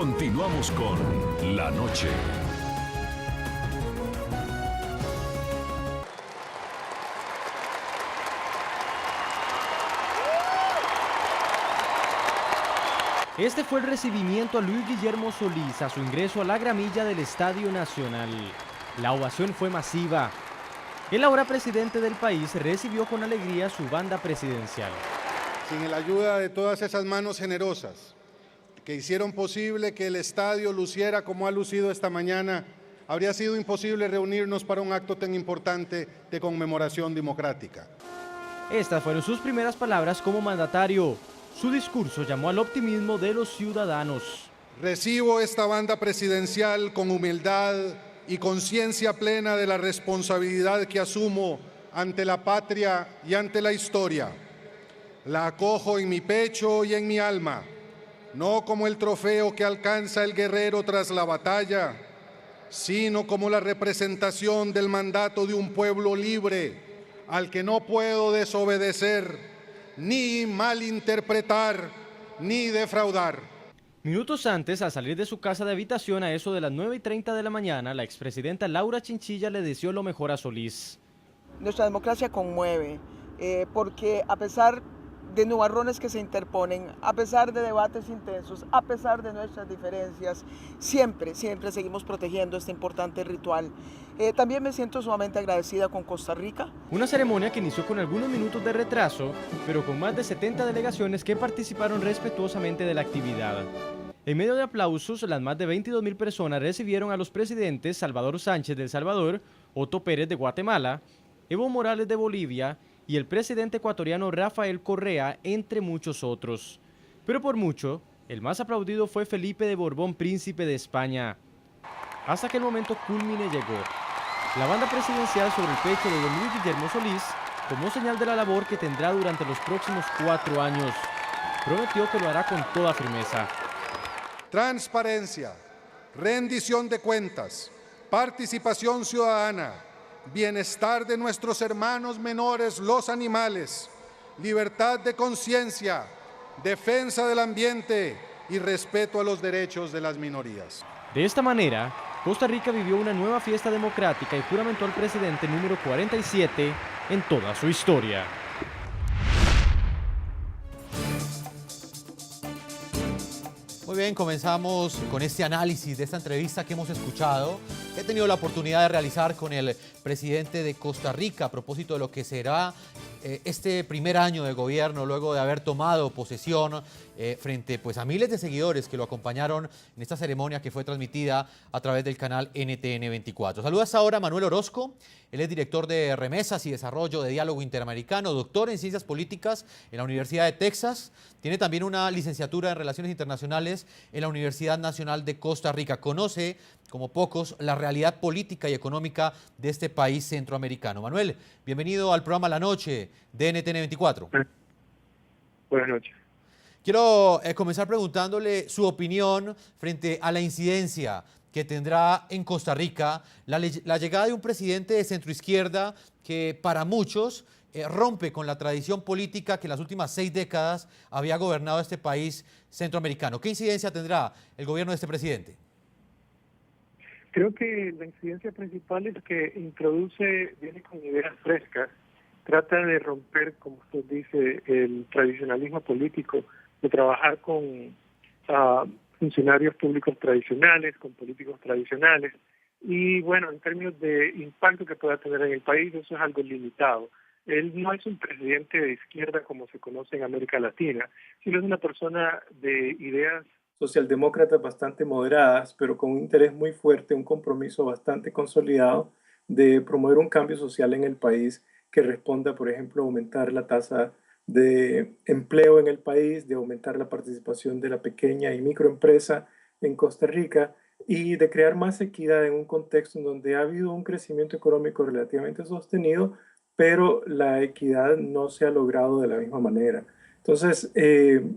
Continuamos con La Noche. Este fue el recibimiento a Luis Guillermo Solís a su ingreso a la gramilla del Estadio Nacional. La ovación fue masiva. El ahora presidente del país recibió con alegría su banda presidencial. Sin la ayuda de todas esas manos generosas que hicieron posible que el estadio luciera como ha lucido esta mañana, habría sido imposible reunirnos para un acto tan importante de conmemoración democrática. Estas fueron sus primeras palabras como mandatario. Su discurso llamó al optimismo de los ciudadanos. Recibo esta banda presidencial con humildad y conciencia plena de la responsabilidad que asumo ante la patria y ante la historia. La acojo en mi pecho y en mi alma, no como el trofeo que alcanza el guerrero tras la batalla, sino como la representación del mandato de un pueblo libre al que no puedo desobedecer, ni malinterpretar, ni defraudar. Minutos antes, al salir de su casa de habitación a eso de las 9:30 de la mañana, la expresidenta Laura Chinchilla le deseó lo mejor a Solís. Nuestra democracia conmueve, porque a pesar de nubarrones que se interponen, a pesar de debates intensos, a pesar de nuestras diferencias, siempre seguimos protegiendo este importante ritual. También me siento sumamente agradecida con Costa Rica. Una ceremonia que inició con algunos minutos de retraso, pero con más de 70 delegaciones que participaron respetuosamente de la actividad. En medio de aplausos, las más de 22.000 personas recibieron a los presidentes Salvador Sánchez de El Salvador, Otto Pérez de Guatemala, Evo Morales de Bolivia y el presidente ecuatoriano Rafael Correa, entre muchos otros. Pero por mucho, el más aplaudido fue Felipe de Borbón, príncipe de España. Hasta que el momento culmine llegó. La banda presidencial sobre el pecho de don Luis Guillermo Solís, como señal de la labor que tendrá durante los próximos 4 años. Prometió que lo hará con toda firmeza. Transparencia, rendición de cuentas, participación ciudadana, bienestar de nuestros hermanos menores, los animales, libertad de conciencia, defensa del ambiente y respeto a los derechos de las minorías. De esta manera, Costa Rica vivió una nueva fiesta democrática y juramentó al presidente número 47 en toda su historia. Muy bien, comenzamos con este análisis de esta entrevista que hemos escuchado. He tenido la oportunidad de realizar con el presidente de Costa Rica a propósito de lo que será este primer año de gobierno luego de haber tomado posesión frente pues, a miles de seguidores que lo acompañaron en esta ceremonia que fue transmitida a través del canal NTN 24. Saludos ahora a Manuel Orozco. Él es director de Remesas y Desarrollo de Diálogo Interamericano, doctor en Ciencias Políticas en la Universidad de Texas. Tiene también una licenciatura en Relaciones Internacionales en la Universidad Nacional de Costa Rica. Conoce, como pocos, la realidad política y económica de este país centroamericano. Manuel, bienvenido al programa La Noche de NTN 24. Buenas noches. Quiero comenzar preguntándole su opinión frente a la incidencia que tendrá en Costa Rica la llegada de un presidente de centroizquierda que para muchos rompe con la tradición política que en las últimas 6 décadas había gobernado este país centroamericano. ¿Qué incidencia tendrá el gobierno de este presidente? Creo que la incidencia principal es que viene con ideas frescas, trata de romper, como usted dice, el tradicionalismo político, de trabajar con funcionarios públicos tradicionales, con políticos tradicionales, y bueno, en términos de impacto que pueda tener en el país, eso es algo limitado. Él no es un presidente de izquierda como se conoce en América Latina, sino es una persona de ideas socialdemócratas bastante moderadas, pero con un interés muy fuerte, un compromiso bastante consolidado de promover un cambio social en el país que responda, por ejemplo, a aumentar la tasa de empleo en el país, de aumentar la participación de la pequeña y microempresa en Costa Rica y de crear más equidad en un contexto en donde ha habido un crecimiento económico relativamente sostenido, pero la equidad no se ha logrado de la misma manera. Entonces,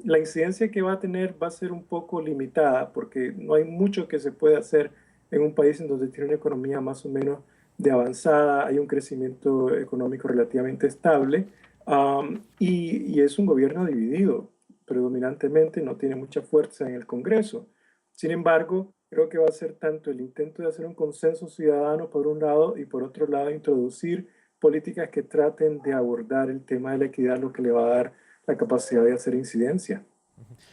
la incidencia que va a tener va a ser un poco limitada porque no hay mucho que se pueda hacer en un país en donde tiene una economía más o menos de avanzada, hay un crecimiento económico relativamente estable y es un gobierno dividido predominantemente, no tiene mucha fuerza en el Congreso. Sin embargo, creo que va a ser tanto el intento de hacer un consenso ciudadano por un lado y por otro lado introducir políticas que traten de abordar el tema de la equidad, lo que le va a dar la capacidad de hacer incidencia.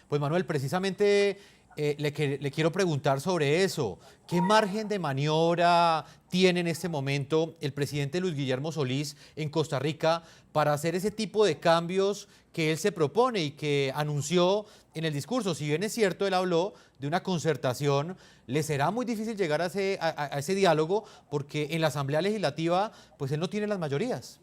Pues Manuel, precisamente le quiero preguntar sobre eso. ¿Qué margen de maniobra tiene en este momento el presidente Luis Guillermo Solís en Costa Rica para hacer ese tipo de cambios que él se propone y que anunció en el discurso? Si bien es cierto, él habló de una concertación, le será muy difícil llegar a ese diálogo porque en la Asamblea Legislativa pues él no tiene las mayorías.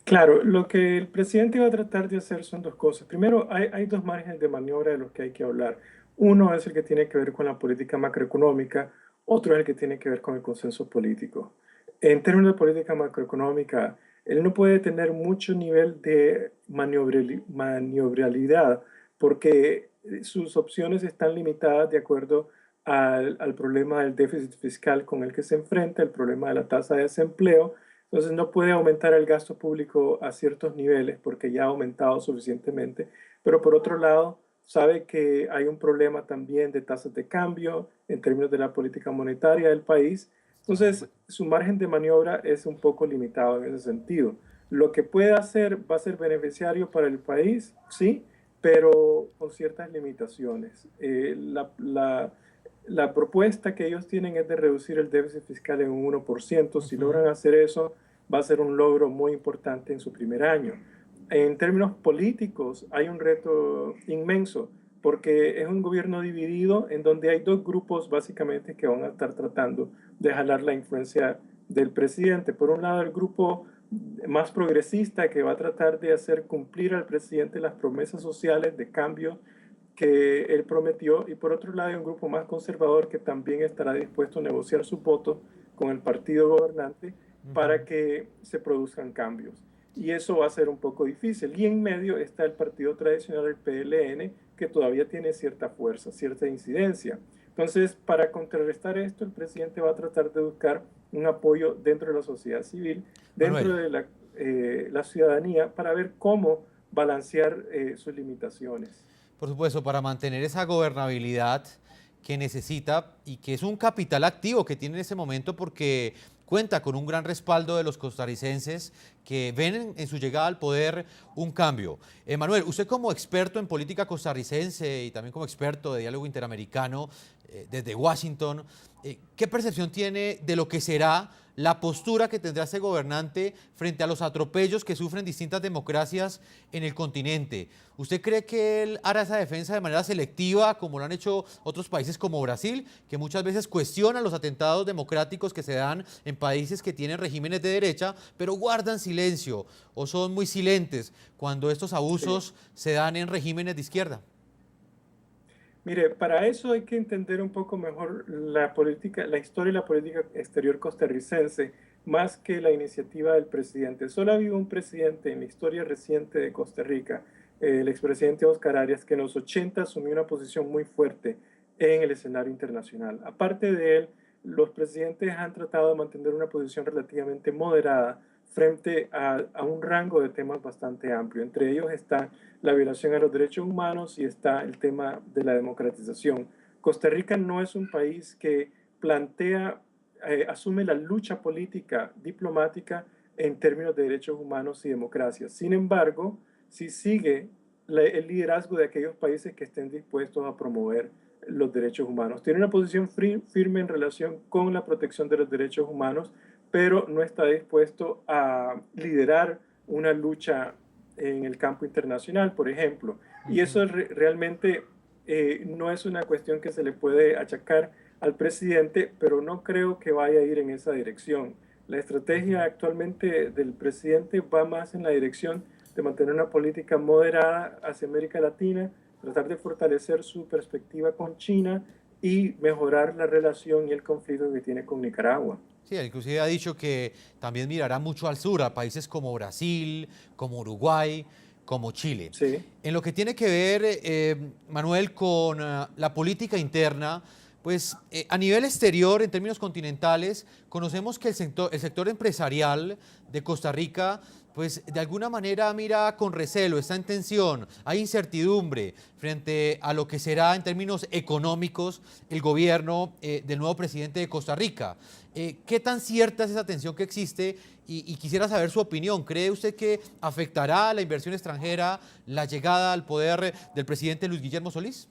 Claro, lo que el presidente va a tratar de hacer son dos cosas. Primero, hay dos márgenes de maniobra de los que hay que hablar. Uno es el que tiene que ver con la política macroeconómica, otro es el que tiene que ver con el consenso político. En términos de política macroeconómica, él no puede tener mucho nivel de maniobrabilidad porque sus opciones están limitadas de acuerdo al problema del déficit fiscal con el que se enfrenta, el problema de la tasa de desempleo. Entonces no puede aumentar el gasto público a ciertos niveles porque ya ha aumentado suficientemente, pero por otro lado sabe que hay un problema también de tasas de cambio en términos de la política monetaria del país. Entonces su margen de maniobra es un poco limitado en ese sentido. Lo que puede hacer va a ser beneficiario para el país, sí, pero con ciertas limitaciones. La propuesta que ellos tienen es de reducir el déficit fiscal en un 1%. Si logran hacer eso, va a ser un logro muy importante en su primer año. En términos políticos, hay un reto inmenso, porque es un gobierno dividido en donde hay dos grupos básicamente que van a estar tratando de jalar la influencia del presidente. Por un lado, el grupo más progresista que va a tratar de hacer cumplir al presidente las promesas sociales de cambio que él prometió, y por otro lado hay un grupo más conservador que también estará dispuesto a negociar su voto con el partido gobernante para que se produzcan cambios. Y eso va a ser un poco difícil. Y en medio está el partido tradicional, el PLN, que todavía tiene cierta fuerza, cierta incidencia. Entonces, para contrarrestar esto, el presidente va a tratar de buscar un apoyo dentro de la sociedad civil, dentro de la ciudadanía, para ver cómo balancear sus limitaciones. Por supuesto, para mantener esa gobernabilidad que necesita y que es un capital activo que tiene en ese momento porque cuenta con un gran respaldo de los costarricenses que ven en su llegada al poder un cambio. Manuel, usted como experto en política costarricense y también como experto de diálogo interamericano desde Washington, ¿qué percepción tiene de lo que será la postura que tendrá ese gobernante frente a los atropellos que sufren distintas democracias en el continente? ¿Usted cree que él hará esa defensa de manera selectiva, como lo han hecho otros países como Brasil, que muchas veces cuestionan los atentados democráticos que se dan en países que tienen regímenes de derecha, pero guardan silencio o son muy silentes cuando estos abusos se dan en regímenes de izquierda? Mire, para eso hay que entender un poco mejor la política, la historia y la política exterior costarricense, más que la iniciativa del presidente. Solo ha habido un presidente en la historia reciente de Costa Rica, el expresidente Oscar Arias, que en los 80 asumió una posición muy fuerte en el escenario internacional. Aparte de él, los presidentes han tratado de mantener una posición relativamente moderada frente a un rango de temas bastante amplio. Entre ellos está la violación a los derechos humanos y está el tema de la democratización. Costa Rica no es un país que asume la lucha política, diplomática en términos de derechos humanos y democracia. Sin embargo, sí sigue el liderazgo de aquellos países que estén dispuestos a promover los derechos humanos. Tiene una posición firme en relación con la protección de los derechos humanos, pero no está dispuesto a liderar una lucha en el campo internacional, por ejemplo. Y eso realmente no es una cuestión que se le puede achacar al presidente, pero no creo que vaya a ir en esa dirección. La estrategia actualmente del presidente va más en la dirección de mantener una política moderada hacia América Latina, tratar de fortalecer su perspectiva con China y mejorar la relación y el conflicto que tiene con Nicaragua. Sí, inclusive ha dicho que también mirará mucho al sur, a países como Brasil, como Uruguay, como Chile. Sí. En lo que tiene que ver, Manuel, con la política interna, pues a nivel exterior, en términos continentales, conocemos que el sector empresarial de Costa Rica pues de alguna manera mira con recelo, está en tensión, hay incertidumbre frente a lo que será en términos económicos el gobierno del nuevo presidente de Costa Rica. ¿Qué tan cierta es esa tensión que existe? Y quisiera saber su opinión. ¿Cree usted que afectará a la inversión extranjera la llegada al poder del presidente Luis Guillermo Solís?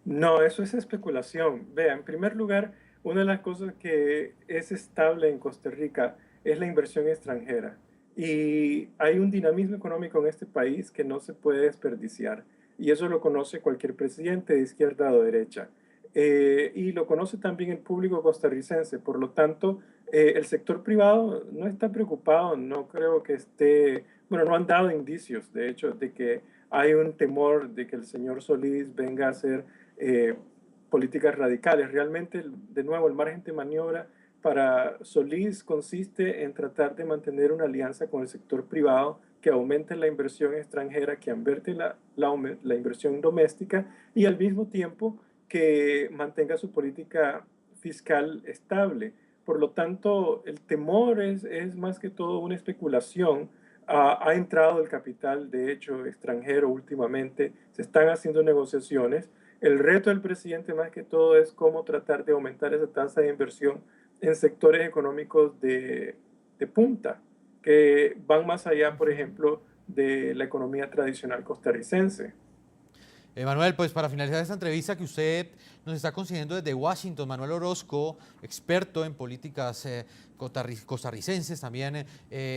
No, eso es especulación. Vea, en primer lugar, una de las cosas que es estable en Costa Rica es la inversión extranjera. Y hay un dinamismo económico en este país que no se puede desperdiciar. Y eso lo conoce cualquier presidente de izquierda o derecha. Y lo conoce también el público costarricense. Por lo tanto, el sector privado no está preocupado, no creo que esté, bueno, no han dado indicios, de hecho, de que hay un temor de que el señor Solís venga a hacer políticas radicales. Realmente, de nuevo, el margen de maniobra para Solís consiste en tratar de mantener una alianza con el sector privado que aumente la inversión extranjera, que inverte la inversión doméstica y al mismo tiempo que mantenga su política fiscal estable. Por lo tanto, el temor es más que todo una especulación. Ha entrado el capital, de hecho, extranjero últimamente, se están haciendo negociaciones. El reto del presidente más que todo es cómo tratar de aumentar esa tasa de inversión en sectores económicos de punta, que van más allá, por ejemplo, de la economía tradicional costarricense. Manuel, pues para finalizar esta entrevista que usted nos está concediendo desde Washington, Manuel Orozco, experto en políticas costarricenses, también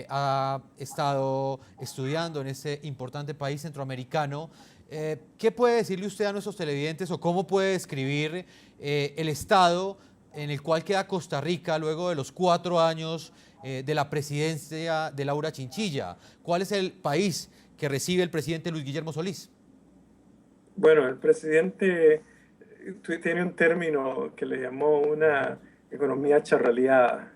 ha estado estudiando en este importante país centroamericano. ¿Qué puede decirle usted a nuestros televidentes o cómo puede describir el estado en el cual queda Costa Rica luego de los 4 años de la presidencia de Laura Chinchilla? ¿Cuál es el país que recibe el presidente Luis Guillermo Solís? Bueno, el presidente tiene un término que le llamó una economía charraleada.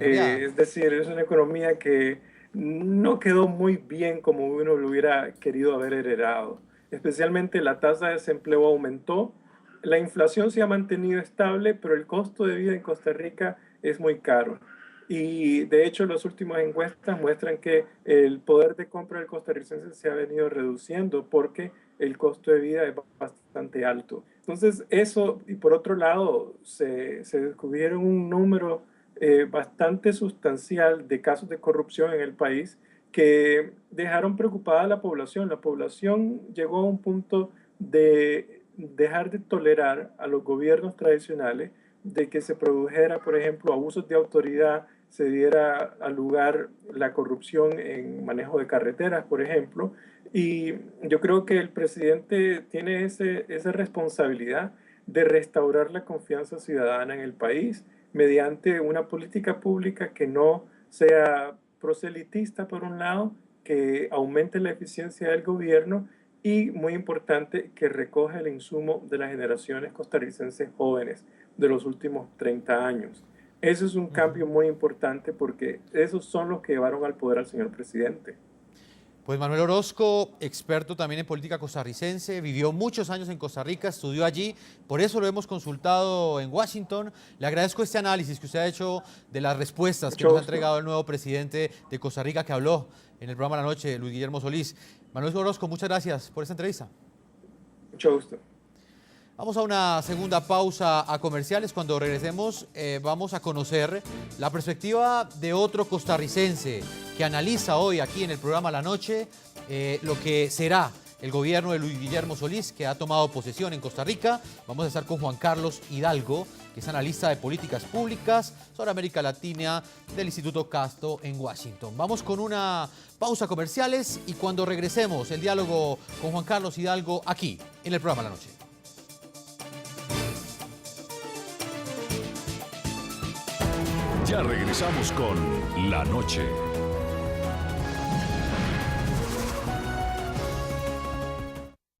Es decir, es una economía que no quedó muy bien como uno lo hubiera querido haber heredado. Especialmente la tasa de desempleo aumentó, la inflación se ha mantenido estable, pero el costo de vida en Costa Rica es muy caro. Y de hecho, las últimas encuestas muestran que el poder de compra del costarricense se ha venido reduciendo porque el costo de vida es bastante alto. Entonces, eso, y por otro lado, se descubrieron un número bastante sustancial de casos de corrupción en el país que dejaron preocupada a la población. La población llegó a un punto de dejar de tolerar a los gobiernos tradicionales, de que se produjera, por ejemplo, abusos de autoridad, se diera a lugar la corrupción en manejo de carreteras, por ejemplo. Y yo creo que el presidente tiene esa responsabilidad de restaurar la confianza ciudadana en el país mediante una política pública que no sea proselitista, por un lado, que aumente la eficiencia del gobierno y, muy importante, que recoja el insumo de las generaciones costarricenses jóvenes de los últimos 30 años. Eso es un cambio muy importante porque esos son los que llevaron al poder al señor presidente. Pues Manuel Orozco, experto también en política costarricense, vivió muchos años en Costa Rica, estudió allí, por eso lo hemos consultado en Washington. Le agradezco este análisis que usted ha hecho de las respuestas que nos ha entregado el nuevo presidente de Costa Rica que habló en el programa La Noche, Luis Guillermo Solís. Manuel Orozco, muchas gracias por esta entrevista. Mucho gusto. Vamos a una segunda pausa a comerciales. Cuando regresemos vamos a conocer la perspectiva de otro costarricense que analiza hoy aquí en el programa La Noche lo que será el gobierno de Luis Guillermo Solís, que ha tomado posesión en Costa Rica. Vamos a estar con Juan Carlos Hidalgo, que es analista de políticas públicas sobre América Latina del Instituto Casto en Washington. Vamos con una pausa comerciales y cuando regresemos el diálogo con Juan Carlos Hidalgo aquí en el programa La Noche. Ya regresamos con La Noche.